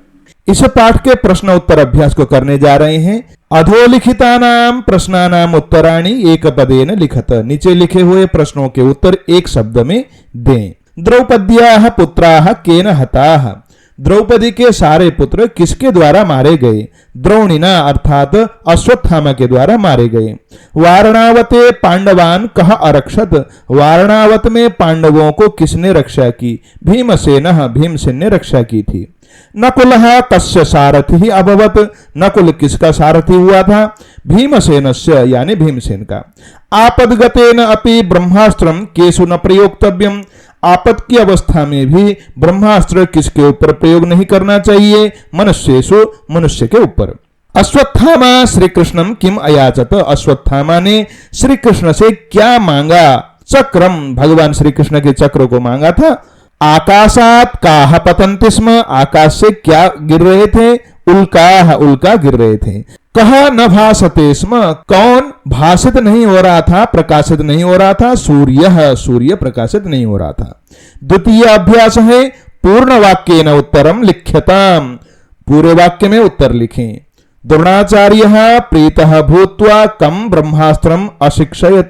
इस पाठ के प्रश्न उत्तर अभ्यास को करने जा रहे हैं। अधोलिखितानाम प्रश्नानाम उत्तराणि एक पदेन लिखत, नीचे लिखे हुए प्रश्नों के उत्तर एक शब्द में दें। द्रौपद्याः पुत्राः केन हताः, द्रौपदी के सारे पुत्र किसके द्वारा मारे गए? द्रोणिना अर्थात अश्वत्थामा के द्वारा मारे गए। वारणावते पांडवान कह अरक्षत, वारणावत में पांडवों को किसने रक्षा की? भीमसेनः, भीमसेन ने रक्षा की थी। नकुलः कस्य सारथि अभवत, नकुल किसका सारथी हुआ था? भीमसेनस्य यानी भीमसेन का। आपदगतेन अपि ब्रह्मास्त्रम केषु न प्रयोक्तव्यम, आपद की अवस्था में भी ब्रह्मास्त्र किसके ऊपर प्रयोग नहीं करना चाहिए? मनुष्येषु, मनुष्य के ऊपर। अश्वत्थामा श्री कृष्णम किम अयाचत, अश्वत्थामा ने श्री कृष्ण से क्या मांगा? चक्रम, भगवान श्री कृष्ण के चक्र को मांगा था। आकाशात काह पतन्ति स्म, आकाश से क्या गिर रहे थे? उल्काह, उल्का गिर रहे थे। कह न भासते स्म, कौन भाषित नहीं हो रहा था, प्रकाशित नहीं हो रहा था? सूर्य, सूर्य प्रकाशित नहीं हो रहा था। द्वितीय अभ्यास है पूर्ण वाक्य न उत्तरम लिख्यताम, पूरे वाक्य में उत्तर लिखें। द्रोणाचार्यः प्रीतः भूत्वा कम ब्रह्मास्त्रम अशिक्षयत,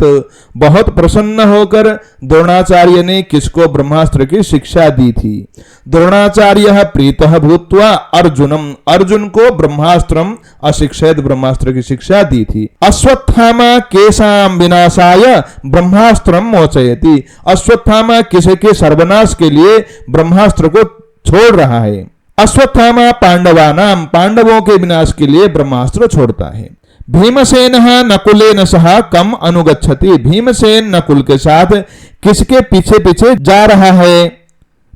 बहुत प्रसन्न होकर द्रोणाचार्य ने किसको ब्रह्मास्त्र की शिक्षा दी थी? द्रोणाचार्यः प्रीतः भूत्वा अर्जुनम, अर्जुन को ब्रह्मास्त्रम अशिक्षयत, ब्रह्मास्त्र की शिक्षा दी थी। अश्वत्थामा केषां विनाशाय ब्रह्मास्त्रम मोचयति, अश्वत्थामा किसी के सर्वनाश के लिए ब्रह्मास्त्र को छोड़ रहा है। अश्वत्थामा पांडवानाम, पांडवों के विनाश के लिए ब्रह्मास्त्र छोड़ता है। भीमसेन नकुलेन सह कम अनुगच्छति, भीमसेन नकुल के साथ किसके पीछे पीछे जा रहा है?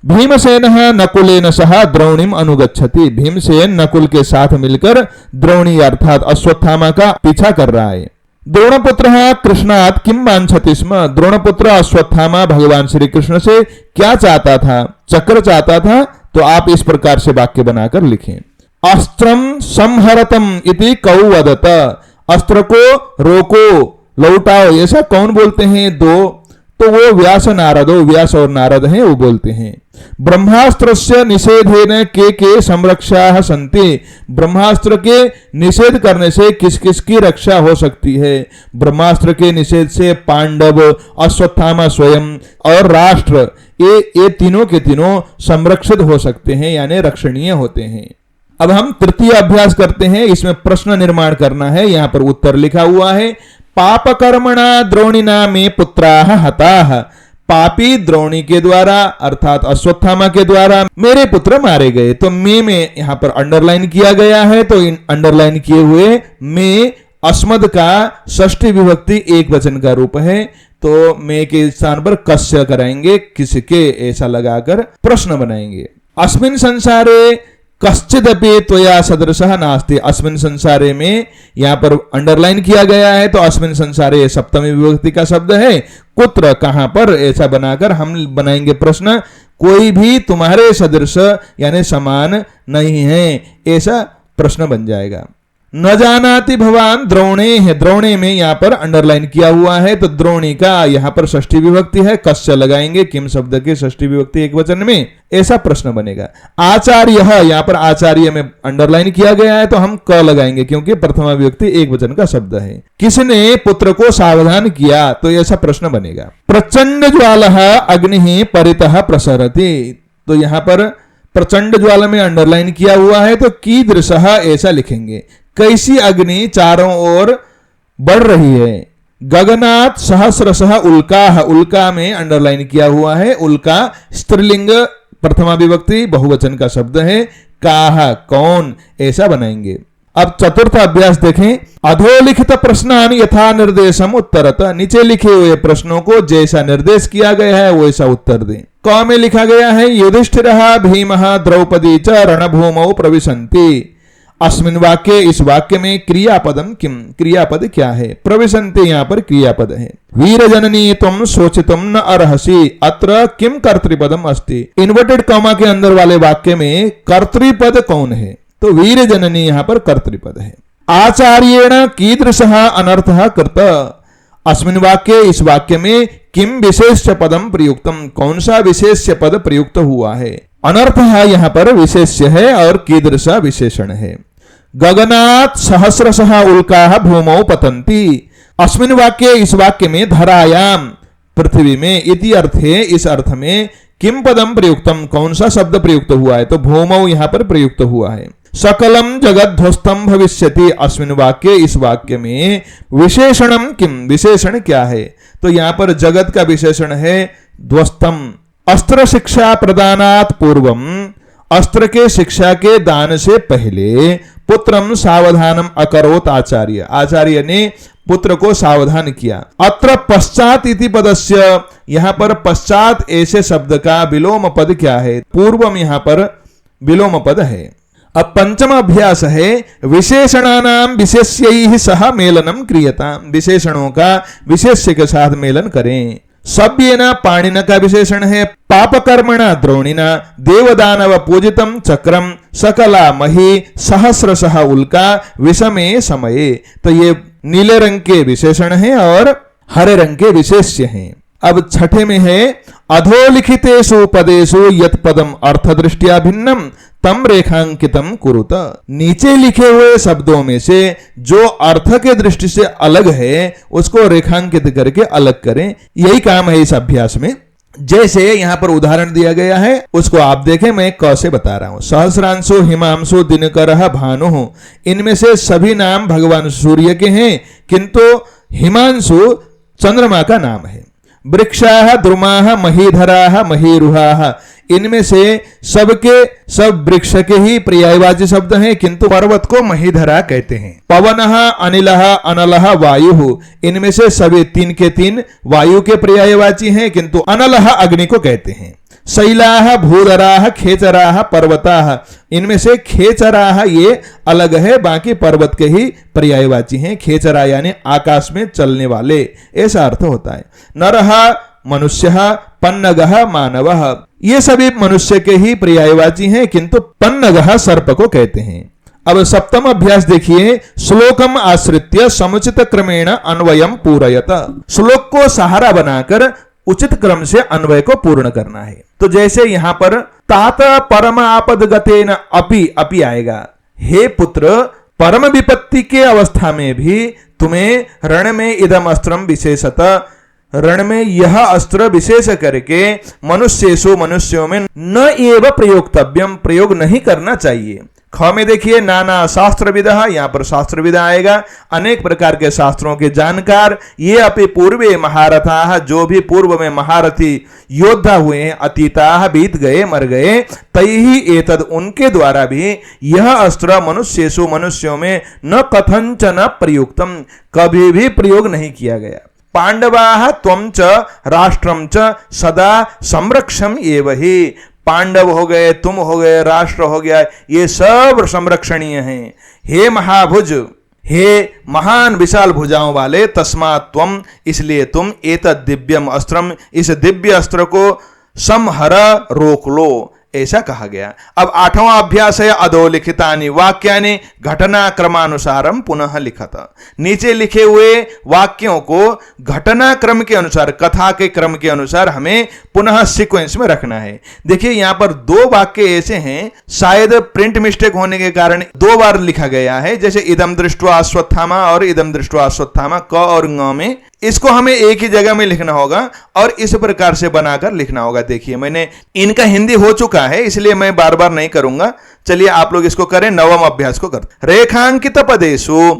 भीमसेन नकुलेन सह द्रोणिम अनुगच्छति, भीमसेन नकुल के साथ मिलकर द्रोणी अर्थात अश्वत्थामा का पीछा कर रहा है। द्रोणपुत्र कृष्णात् किम वांछति स्म, द्रोणपुत्र अश्वत्थामा भगवान श्री कृष्ण से क्या चाहता था? चक्र चाहता था। तो आप इस प्रकार से वाक्य बनाकर लिखें। अस्त्रम संहरतम इति कौ वदत, अस्त्र को रोको लौटाओ ऐसा कौन बोलते हैं? दो, तो वो व्यास नारदो, व्यास और नारद हैं, वो बोलते हैं। ब्रह्मास्त्रस्य निषेधेन के संरक्षा संति, ब्रह्मास्त्र के निषेध करने से किस किस की रक्षा हो सकती है? ब्रह्मास्त्र के निषेध से पांडव, अश्वत्थामा स्वयं और राष्ट्र, ये तीनों के तीनों संरक्षित हो सकते हैं, यानी रक्षणीय होते हैं। अब हम तृतीय अभ्यास करते हैं। इसमें प्रश्न निर्माण करना है। यहां पर उत्तर लिखा हुआ है, पाप कर्मणा द्रोणिना में पुत्राः हताः, पापी द्रोणी के द्वारा अर्थात अश्वत्थामा के द्वारा मेरे पुत्र मारे गए। तो में यहां पर अंडरलाइन किया गया है। तो इन अंडरलाइन किए हुए में अस्मद का षष्ठी विभक्ति एक वचन का रूप है। तो में के स्थान पर कस्य कराएंगे, किसके ऐसा लगाकर प्रश्न बनाएंगे। अस्मिन् संसारे कश्चिदपि त्वया सदृशः नास्ति, अस्मिन् संसारे में यहां पर अंडरलाइन किया गया है। तो अस्मिन् संसारे सप्तमी विभक्ति का शब्द है। कुत्र कहां पर ऐसा बनाकर हम बनाएंगे प्रश्न, कोई भी तुम्हारे सदृश यानी समान नहीं है, ऐसा प्रश्न बन जाएगा। न जानाति भवान द्रोणे है, द्रोणे में यहां पर अंडरलाइन किया हुआ है। तो द्रोणी का यहां पर षष्ठी विभक्ति है, कस्य लगाएंगे किम शब्द के षष्ठी विभक्ति एक वचन में, ऐसा प्रश्न बनेगा। आचार्य, यहां पर आचार्य में अंडरलाइन किया गया है तो हम क लगाएंगे क्योंकि प्रथमा विभक्ति एक वचन का शब्द है। किसने पुत्र को सावधान किया? तो ऐसा प्रश्न बनेगा। प्रचंड ज्वालः अग्नि परितः प्रसरति, तो यहां पर प्रचंड ज्वाला में अंडरलाइन किया हुआ है। तो कीदृशः ऐसा लिखेंगे, कैसी अग्नि चारों ओर बढ़ रही है। गगनात् सहस्रशः उल्का, उल्का में अंडरलाइन किया हुआ है। उल्का स्त्रीलिंग प्रथमा विभक्ति बहुवचन का शब्द है। काह कौन, ऐसा बनाएंगे। अब चतुर्थ अभ्यास देखें। अधोलिखित प्रश्नान यथा निर्देशम उत्तरत, नीचे लिखे हुए प्रश्नों को जैसा निर्देश किया गया है वैसा उत्तर दें। क में लिखा गया है, युधिष्ठिरः भीमः द्रौपदी च रणभूमौ प्रविशन्ति। अस्मिन् वाक्य, इस वाक्य में क्रियापदम किम, क्रियापद क्या है? प्रविशन्ति यहां पर क्रियापद है। वीर जननी तुम शोचितुम न अर्हसि, अत्र किम कर्तृपदम अस्ति। इन्वर्टेड कॉमा के अंदर वाले वाक्य में कर्तृपद कौन है? तो वीर जननी यहां पर कर्तृपद है। आचार्येण कीदृशः अनर्थः कृत, अस्मिन् वाक्य, इस वाक्य में किम विशेष्य पदम प्रयुक्तम, कौन सा विशेष्य पद प्रयुक्त हुआ है? अनर्थः यहां पर विशेष्य है और कीदृश विशेषण है। गगनात् सहस्रशः उल्काः भूमौ पतन्ति, अस्मिन् वाक्य, इस वाक्य में धरायाम पृथ्वी में इति अर्थ है। इस अर्थ में किम पदम प्रयुक्तम, कौन सा शब्द प्रयुक्त हुआ है? तो भूमौ यहां पर प्रयुक्त हुआ है। सकलम जगत ध्वस्तम भविष्यति, अस्मिन् वाक्य, इस वाक्य में विशेषणम किम, विशेषण क्या है? तो यहां पर जगत का विशेषण है ध्वस्तम। अस्त्र शिक्षा प्रदानात् पूर्वम, अस्त्र के शिक्षा के दान से पहले पुत्रम सावधानम अकरोत आचार्य, आचार्य ने पुत्र को सावधान किया। अत्र पश्चात इति पदस्य, यहां पर पश्चात ऐसे शब्द का विलोम पद क्या है? पूर्वम यहां पर विलोम पद है। अब पंचम अभ्यास है, विशेषणानाम विशेष्यैः सह मेलनम क्रियताम, विशेषणों का विशेष्य के साथ मेलन करें। सभ्येन पाणिन का विशेषण है पापकर्मणा द्रोणिना देवदानव पूजितम चक्रम सकला मही सहस्रशः उल्का विषमे समये, तो ये नीले रंग के विशेषण हैं और हरे रंग के विशेष्य हैं। अब छठे में है, अधोलिखितेषु पदेषु यत् पदम अर्थ दृष्टिया भिन्नम तम रेखांकितम कुरुत, नीचे लिखे हुए शब्दों में से जो अर्थ के दृष्टि से अलग है उसको रेखांकित करके अलग करें। यही काम है इस अभ्यास में। जैसे यहां पर उदाहरण दिया गया है उसको आप देखें, मैं क से बता रहा हूं। सहस्रांशु हिमांशु दिनकरः भानुः, इनमें से सभी नाम भगवान सूर्य के हैं किंतु हिमांशु चंद्रमा का नाम है। वृक्षाः द्रुमाः महीधराः महीरुहाः, इनमें से सबके सब वृक्ष के ही पर्यायवाची शब्द हैं, किंतु
पर्वत को महीधरा कहते हैं।
पवनः अनिलः अनलः वायुः, इनमें से सभी तीन के तीन वायु के पर्यायवाची हैं, किंतु अनलः अग्नि को कहते हैं। शैलाः भूधराः खेचराः पर्वताः, इनमें से खेचराः ये अलग है, बाकी पर्वत के ही पर्यायवाची हैं। खेचरा यानी आकाश में चलने वाले, ऐसा अर्थ होता है। नरः मनुष्यः पन्नगः मानवः, ये सभी मनुष्य के ही पर्यायवाची हैं, किंतु पन्नगः सर्प को कहते हैं। अब सप्तम अभ्यास देखिए। श्लोकम आश्रित्य समुचित क्रमेण अन्वयम पूरयत, श्लोक को सहारा बनाकर उचित क्रम से अन्वय को पूर्ण करना है। तो जैसे यहां पर तात परम आपद गतेन अपि आएगा, हे पुत्र परम विपत्ति के अवस्था में भी तुम्हें रण में इदम अस्त्रम विशेषत, रण में यह अस्त्र विशेष करके मनुष्येषु मनुष्यों में न एव प्रयोक्तव्यम, प्रयोग नहीं करना चाहिए। ख में देखिए नाना शास्त्रविदः, यहाँ पर शास्त्रविदा आएगा, अनेक प्रकार के शास्त्रों के जानकार। ये अपि पूर्वे महारथाः, जो भी पूर्व में महारथी योद्धा हुए हैं, अतीताः बीत गए मर गए, तैहि एतद, उनके द्वारा भी यह अस्त्र मनुष्येषु मनुष्यों में न कथंचन प्रयुक्तम, कभी भी प्रयोग नहीं किया गया। पांडवाः त्वं च राष्ट्रं च सदा संरक्षम एव हि, पांडव हो गए, तुम हो गए, राष्ट्र हो गया, ये सब संरक्षणीय हैं। हे महाभुज, हे महान विशाल भुजाओं वाले, तस्मात् त्वम, इसलिए तुम एतद् दिव्यम अस्त्रम, इस दिव्य अस्त्र को संहर, रोक लो, ऐसा कहा गया। अब आठवां अभ्यास है अधोलिखितानि वाक्यानि घटनाक्रमानुसारम पुनः लिखत, नीचे लिखे हुए वाक्यों को घटना क्रम के अनुसार, कथा के क्रम के अनुसार हमें पुनः सीक्वेंस में रखना है। देखिए यहां पर दो वाक्य ऐसे हैं, शायद प्रिंट मिस्टेक होने के कारण दो बार लिखा गया है, जैसे इदम दृष्ट्वा अश्वत्थामा और इदम दृष्ट्वा अश्वत्थामा, क और ङ में, इसको हमें एक ही जगह में लिखना होगा और इस प्रकार से बनाकर लिखना होगा। देखिए मैंने, इनका हिंदी हो चुका है इसलिए मैं बार बार नहीं करूंगा, चलिए आप लोग इसको करें। नवम अभ्यास को करते। रेखांकित पदेषु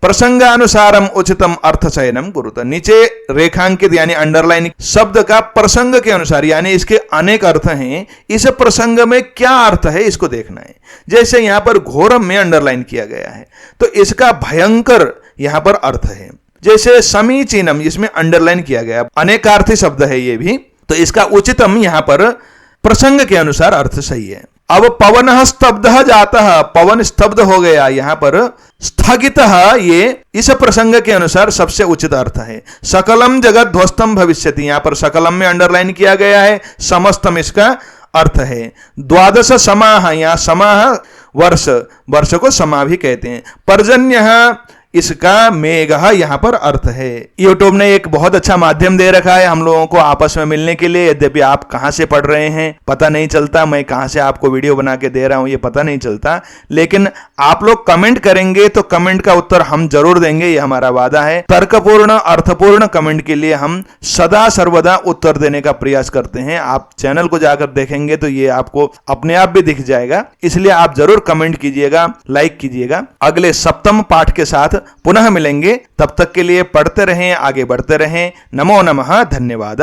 प्रसंगानुसारम उचितम अर्थ चयनम कुरुत, नीचे रेखांकित यानी अंडरलाइन शब्द का प्रसंग के अनुसार, यानी इसके अनेक अर्थ हैं, इस प्रसंग में क्या अर्थ है इसको देखना है। जैसे यहां पर घोरम में अंडरलाइन किया गया है तो इसका भयंकर यहां पर अर्थ है। जैसे समीचीनम, इसमें अंडरलाइन किया गया, अनेकार्थी शब्द है ये भी, तो इसका उचितम यहां पर प्रसंग के अनुसार अर्थ सही है। अब पवन स्तब्ध जाता, पवन स्तब्ध हो गया, यहां पर स्थगित, ये इस प्रसंग के अनुसार सबसे उचित अर्थ है। सकलम जगत ध्वस्तम भविष्यति, यहां पर सकलम में अंडरलाइन किया गया है, समस्तम इसका अर्थ है। द्वादश समाह, यहां समाह वर्ष, वर्ष को समा भी कहते हैं। पर्जन्य, इसका मेघ यहां पर अर्थ है। यूट्यूब ने एक बहुत अच्छा माध्यम दे रखा है हम लोगों को आपस में मिलने के लिए, यद्यपि आप कहां से पढ़ रहे हैं पता नहीं चलता, मैं कहां से आपको वीडियो बना के दे रहा हूं ये पता नहीं चलता, लेकिन आप लोग कमेंट करेंगे तो कमेंट का उत्तर हम जरूर देंगे, ये हमारा वादा है। तर्कपूर्ण अर्थपूर्ण कमेंट के लिए हम सदा सर्वदा उत्तर देने का प्रयास करते हैं। आप चैनल को जाकर देखेंगे तो ये आपको अपने आप भी दिख जाएगा, इसलिए आप जरूर कमेंट कीजिएगा, लाइक कीजिएगा। अगले सप्तम पाठ के साथ पुनः मिलेंगे, तब तक के लिए पढ़ते रहें, आगे बढ़ते रहें। नमो नमः, धन्यवाद।